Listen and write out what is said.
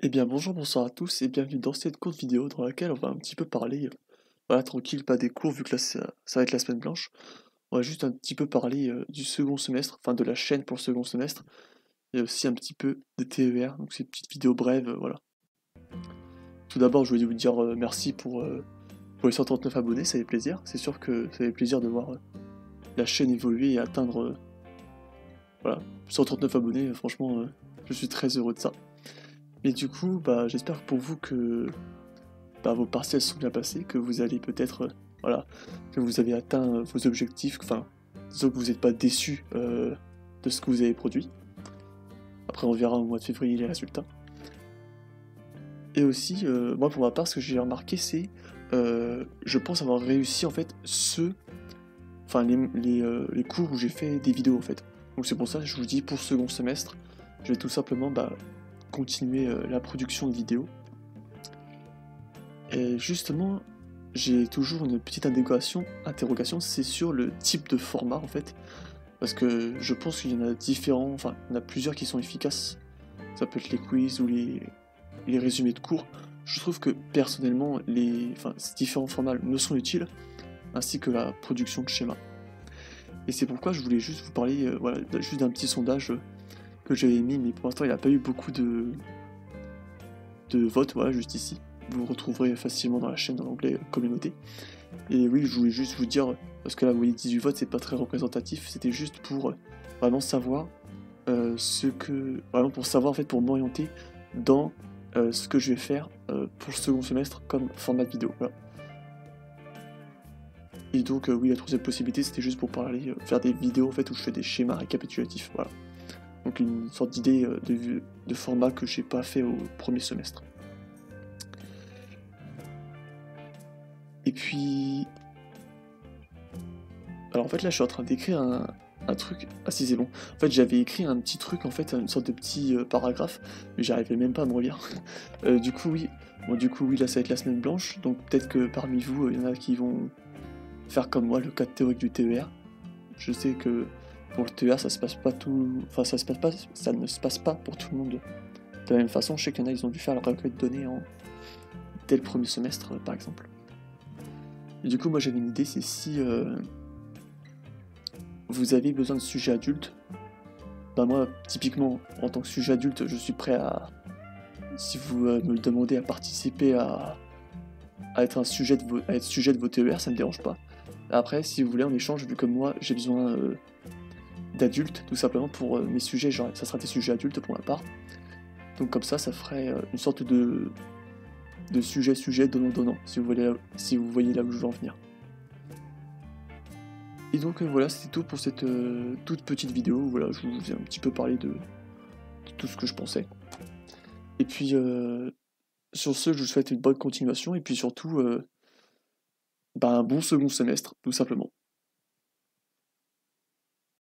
Eh bien bonjour, bonsoir à tous et bienvenue dans cette courte vidéo dans laquelle on va un petit peu parler, voilà tranquille, pas des cours vu que là ça va être la semaine blanche. On va juste un petit peu parler du second semestre, enfin de la chaîne pour le second semestre, et aussi un petit peu de TER, donc c'est une petite vidéo brève, voilà. Tout d'abord je voulais vous dire merci pour les 139 abonnés, ça fait plaisir, c'est sûr que ça fait plaisir de voir la chaîne évoluer et atteindre, voilà, 139 abonnés, franchement je suis très heureux de ça. Et du coup, bah, j'espère pour vous que bah, vos partiels sont bien passés, que vous allez peut-être, voilà, que vous avez atteint vos objectifs, enfin, disons que vous n'êtes pas déçu de ce que vous avez produit. Après, on verra au mois de février les résultats. Et aussi, moi pour ma part, ce que j'ai remarqué, c'est, je pense avoir réussi en fait enfin les cours où j'ai fait des vidéos en fait. Donc c'est pour ça que je vous dis pour ce second semestre, je vais tout simplement bah, continuer la production de vidéos. Et justement, j'ai toujours une petite interrogation, c'est sur le type de format en fait, parce que je pense qu'il y en a différents, enfin il y en a plusieurs qui sont efficaces, ça peut être les quiz ou les résumés de cours. Je trouve que personnellement, ces différents formats me sont utiles, ainsi que la production de schémas. Et c'est pourquoi je voulais juste vous parler voilà, juste d'un petit sondage que j'avais mis, mais pour l'instant il n'a pas eu beaucoup de votes, voilà, juste ici. Vous le retrouverez facilement dans la chaîne dans l'onglet communauté. Et oui, je voulais juste vous dire, parce que là vous voyez 18 votes, c'est pas très représentatif, c'était juste pour vraiment savoir vraiment pour savoir en fait, pour m'orienter dans ce que je vais faire pour le second semestre comme format de vidéo. Voilà. Et donc oui, la troisième possibilité, c'était juste pour parler, faire des vidéos en fait où je fais des schémas récapitulatifs. Voilà. Donc une sorte d'idée de format que j'ai pas fait au premier semestre. Et puis, alors en fait là je suis en train d'écrire un truc. Ah si c'est bon. En fait j'avais écrit un petit truc en fait, une sorte de petit paragraphe, mais j'arrivais même pas à me relire. Du coup oui. Bon du coup oui là ça va être la semaine blanche, donc peut-être que parmi vous, il y en a qui vont faire comme moi le cadre théorique du TER. Je sais que pour le TER ça se passe pas tout. Enfin ça ne se passe pas pour tout le monde de la même façon. Je sais qu'il y en a ils ont dû faire la recueil de données dès le premier semestre par exemple. Et du coup moi j'avais une idée, c'est si vous avez besoin de sujets adultes, bah moi, typiquement, en tant que sujet adulte, je suis prêt à, si vous me le demandez, à participer à être à être sujet de vos TER, ça me dérange pas. Après, si vous voulez, en échange, vu que moi, j'ai besoin d'adultes, tout simplement, pour mes sujets, genre, ça sera des sujets adultes pour ma part. Donc comme ça ferait une sorte de sujet donnant-donnant, si vous voyez là où je veux en venir. Et donc voilà, c'était tout pour cette toute petite vidéo. Voilà, je vous ai un petit peu parlé de tout ce que je pensais. Et puis sur ce, je vous souhaite une bonne continuation et puis surtout bah, un bon second semestre, tout simplement.